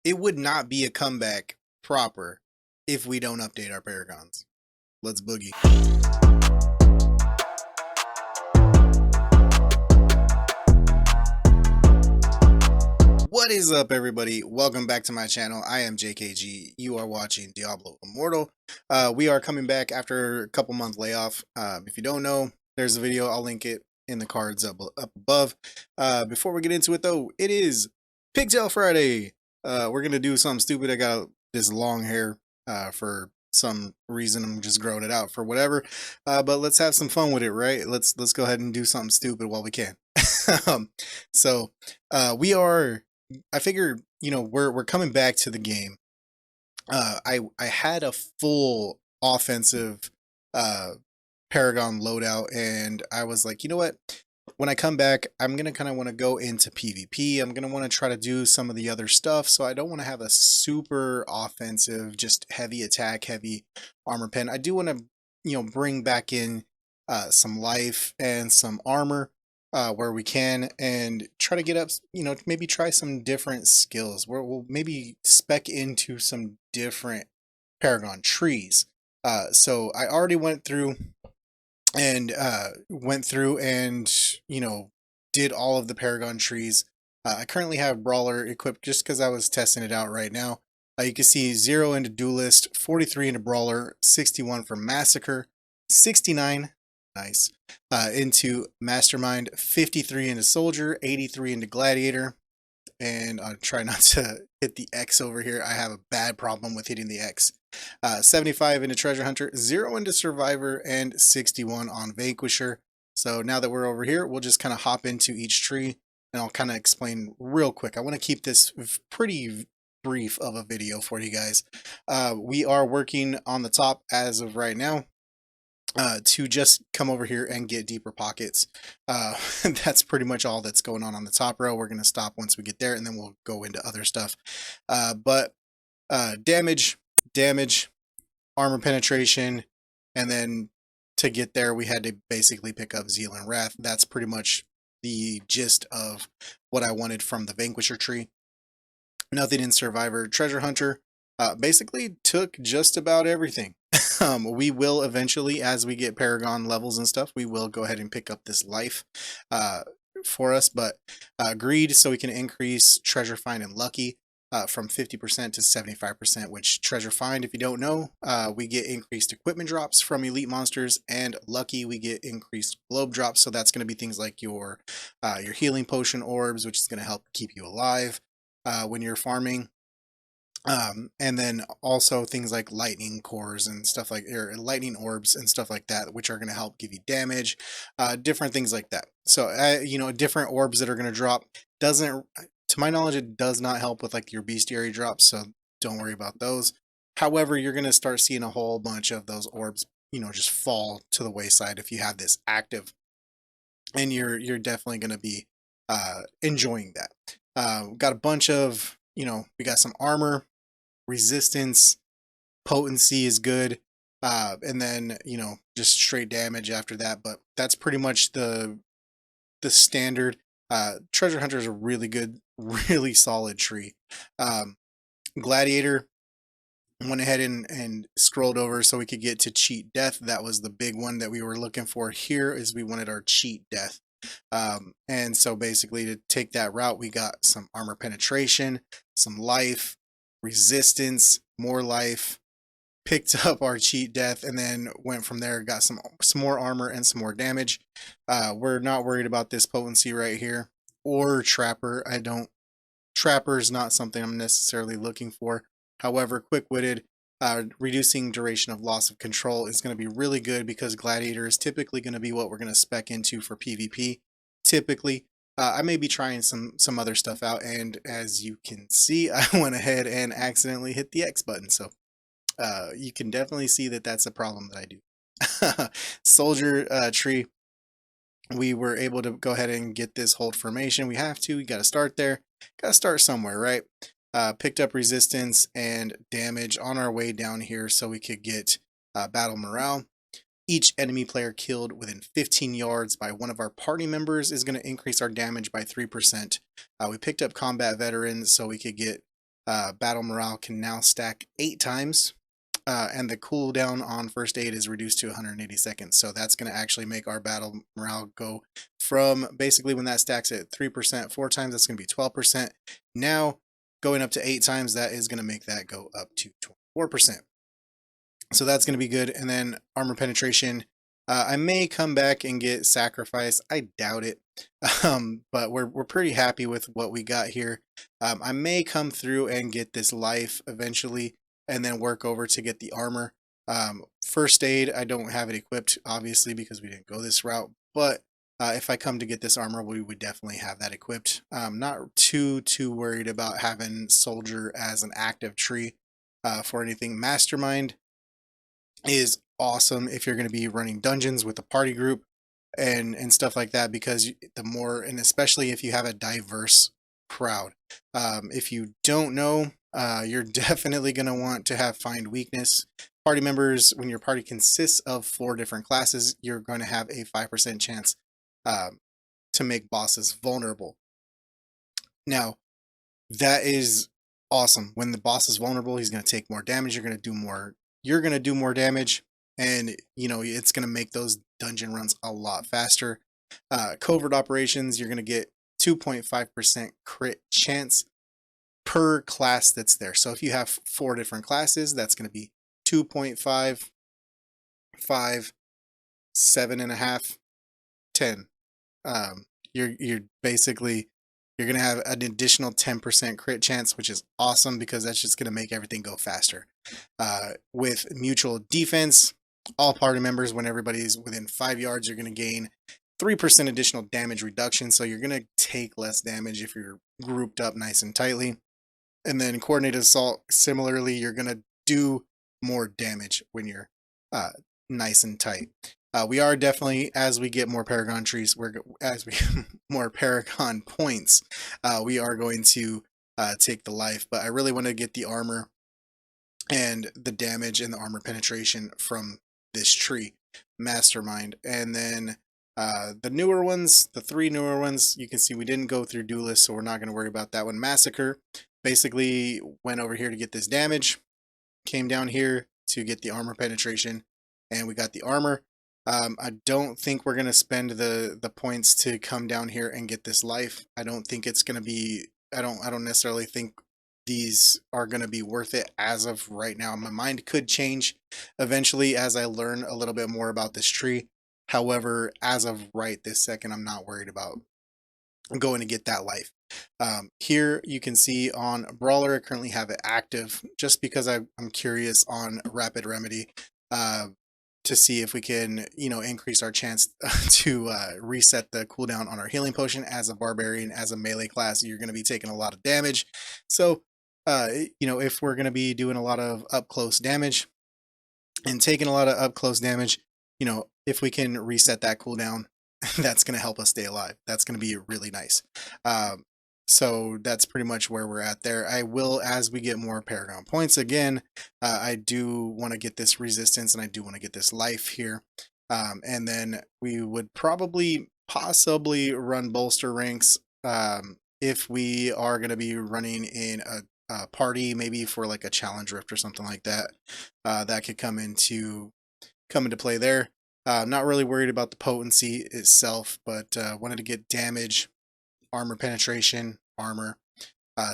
it would not be a comeback proper if we don't update our Paragons. Let's boogie. What is up, everybody? Welcome back to my channel. I am JKG. You are watching Diablo Immortal. We are coming back after a couple month layoff. If you don't know, there's a video. I'll link it in the cards up above. Before we get into it, though, it is Pigtail Friday. We're gonna do something stupid. I got this long hair for some reason. I'm just growing it out for whatever. But let's have some fun with it, right? Let's go ahead and do something stupid while we can. So we are. I figure, you know, we're coming back to the game. I had a full offensive Paragon loadout, and I was like, you know what? When I come back, I'm gonna kind of want to go into PvP. I'm gonna want to try to do some of the other stuff, so I don't want to have a super offensive, just heavy attack, heavy armor pen. I do want to, you know, bring back in some life and some armor where we can, and try to get up, you know, maybe try some different skills where we'll maybe spec into some different Paragon trees. So I already went through and you know, did all of the Paragon trees. I currently have Brawler equipped just because I was testing it out right now. You can see 0 into Duelist, 43 into Brawler, 61 for Massacre, 69 nice into Mastermind, 53 into Soldier, 83 into Gladiator, and I'll try not to hit the X over here. I have a bad problem with hitting the X. 75 into Treasure Hunter, 0 into Survivor, and 61 on Vanquisher. So now that we're over here, we'll just kind of hop into each tree, and I'll kind of explain real quick. I want to keep this pretty brief of a video for you guys. We are working on the top as of right now. To just come over here and get deeper pockets. That's pretty much all that's going on the top row. We're going to stop once we get there, and then we'll go into other stuff. But damage, armor penetration, and then to get there, we had to basically pick up Zeal and Wrath. That's pretty much the gist of what I wanted from the Vanquisher tree. Nothing in Survivor. Treasure Hunter basically took just about everything. We will eventually, as we get Paragon levels and stuff, we will go ahead and pick up this life for us. But greed, so we can increase treasure find and lucky from 50% to 75%, which treasure find, if you don't know, we get increased equipment drops from elite monsters, and lucky we get increased globe drops. So that's going to be things like your healing potion orbs, which is going to help keep you alive when you're farming. And then also things like lightning cores and stuff like, or lightning orbs and stuff like that, which are going to help give you damage, different things like that. So, you know, different orbs that are going to drop doesn't, to my knowledge, it does not help with like your bestiary drops. So don't worry about those. However, you're going to start seeing a whole bunch of those orbs, you know, just fall to the wayside if you have this active, and you're definitely going to be, enjoying that. Got a bunch of, you know, we got some armor, resistance, potency is good, and then, you know, just straight damage after that. But that's pretty much the standard. Treasure Hunter is a really good, really solid tree. Gladiator went ahead and scrolled over so we could get to cheat death. That was the big one that we were looking for here, is we wanted our cheat death. And so basically to take that route, we got some armor penetration, some life, resistance, more life, picked up our cheat death, and then went from there, got some more armor and some more damage. We're not worried about this potency right here, or trapper. Trapper is not something I'm necessarily looking for. However, quick-witted, reducing duration of loss of control is going to be really good, because Gladiator is typically going to be what we're going to spec into for PvP. Typically, I may be trying some other stuff out, and as you can see, I went ahead and accidentally hit the X button. So you can definitely see that that's a problem that I do. Soldier tree, we were able to go ahead and get this hold formation. We got to start there. Got to start somewhere, right? Picked up resistance and damage on our way down here so we could get battle morale. Each enemy player killed within 15 yards by one of our party members is going to increase our damage by 3%. We picked up combat veterans so we could get battle morale can now stack 8 times. And the cooldown on first aid is reduced to 180 seconds. So that's going to actually make our battle morale go from basically when that stacks at 3%, 4 times, that's going to be 12%. Now going up to 8 times, that is going to make that go up to 24%. So that's going to be good. And then armor penetration. I may come back and get sacrifice. I doubt it. But we're pretty happy with what we got here. I may come through and get this life eventually, and then work over to get the armor. First aid, I don't have it equipped, obviously, because we didn't go this route. But if I come to get this armor, we would definitely have that equipped. Not too worried about having soldier as an active tree for anything. Mastermind is awesome if you're going to be running dungeons with a party group and stuff like that, because the more, and especially if you have a diverse crowd. If you don't know, you're definitely going to want to have find weakness. Party members, when your party consists of 4 different classes, you're going to have a 5% chance to make bosses vulnerable. Now, that is awesome. When the boss is vulnerable, he's going to take more damage. You're going to do more damage, and it's going to make those dungeon runs a lot faster. Covert operations, you're going to get 2.5% crit chance per class that's there. So if you have 4 different classes, that's going to be 2.5, 5, 7.5, 10. You're basically, you're going to have an additional 10% crit chance, which is awesome because that's just going to make everything go faster. With mutual defense, all party members, when everybody's within 5 yards, you're going to gain 3% additional damage reduction. So you're going to take less damage if you're grouped up nice and tightly. And then coordinated assault, similarly, you're going to do more damage when you're nice and tight. We are definitely, as we get more Paragon Trees, as we get more Paragon points, we are going to take the life. But I really want to get the armor and the damage and the armor penetration from this tree, Mastermind. And then the newer ones, the 3 newer ones, you can see we didn't go through Duelist, so we're not going to worry about that one. Massacre, basically went over here to get this damage, came down here to get the armor penetration, and we got the armor. I don't think we're going to spend the points to come down here and get this life. I don't think it's going to be, I don't necessarily think these are going to be worth it as of right now. My mind could change eventually as I learn a little bit more about this tree. However, as of right this second, I'm not worried about going to get that life. Here you can see on Brawler, I currently have it active just because I'm curious on Rapid Remedy to see if we can, increase our chance to reset the cooldown on our healing potion. As a Barbarian, as a melee class, you're going to be taking a lot of damage. So, if we're going to be doing a lot of up close damage and taking a lot of up close damage, if we can reset that cooldown, that's going to help us stay alive. That's going to be really nice. So that's pretty much where we're at there. I will, as we get more Paragon points again, I do want to get this resistance and I do want to get this life here. And then we would possibly run bolster ranks if we are going to be running in a party, maybe for like a challenge rift or something like that. That could come into play there. Not really worried about the potency itself, but wanted to get damage, armor penetration, armor.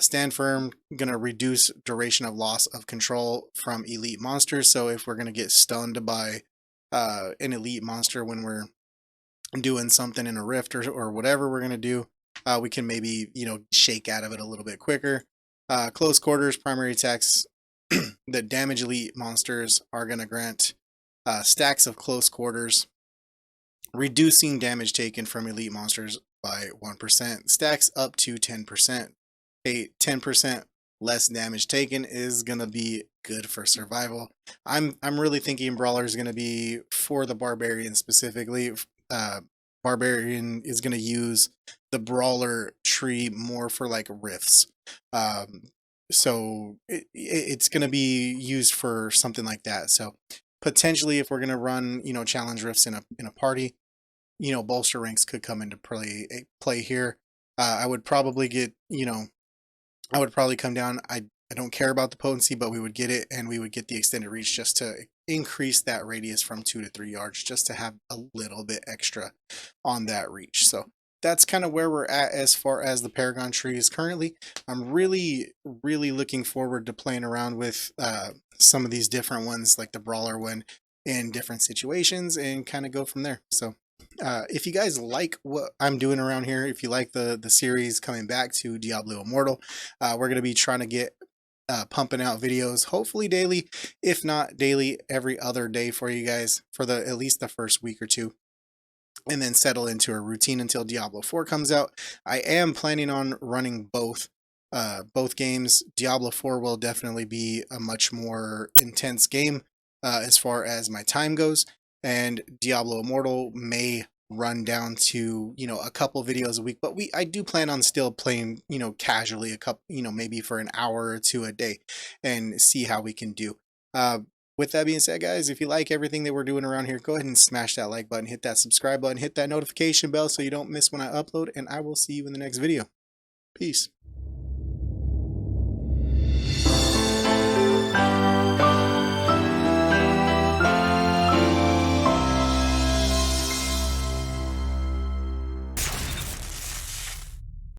Stand firm, going to reduce duration of loss of control from elite monsters. So if we're going to get stunned by an elite monster when we're doing something in a rift or whatever we're going to do, we can maybe, shake out of it a little bit quicker. Close quarters, primary attacks. The damage elite monsters are going to grant stacks of close quarters, reducing damage taken from elite monsters by 1%. Stacks up to 10%. 10% less damage taken is going to be good for survival. I'm really thinking Brawler is going to be for the Barbarian specifically. Barbarian is going to use the Brawler tree more for like rifts. So it's going to be used for something like that. So potentially if we're going to run, challenge rifts in a party, bolster ranks could come into play here. I would probably get, I would probably come down. I I don't care about the potency, but we would get it, and we would get the extended reach just to increase that radius from 2 to 3 yards, just to have a little bit extra on that reach. So that's kind of where we're at as far as the Paragon Trees currently. I'm really looking forward to playing around with some of these different ones, like the Brawler one, in different situations, and kind of go from there. So if you guys like what I'm doing around here, if you like the series coming back to Diablo Immortal, we're going to be trying to get pumping out videos, hopefully daily, if not daily, every other day for you guys for at least the first week or two, and then settle into a routine until Diablo 4 comes out. I am planning on running both games. Diablo 4 will definitely be a much more intense game as far as my time goes, and Diablo Immortal may run down to, you know, a couple videos a week, but I do plan on still playing, you know, casually a couple, you know, maybe for an hour or two a day, and see how we can do. With that being said, guys, if you like everything that we're doing around here, go ahead and smash that like button, hit that subscribe button, hit that notification bell so you don't miss when I upload, and I will see you in the next video. Peace.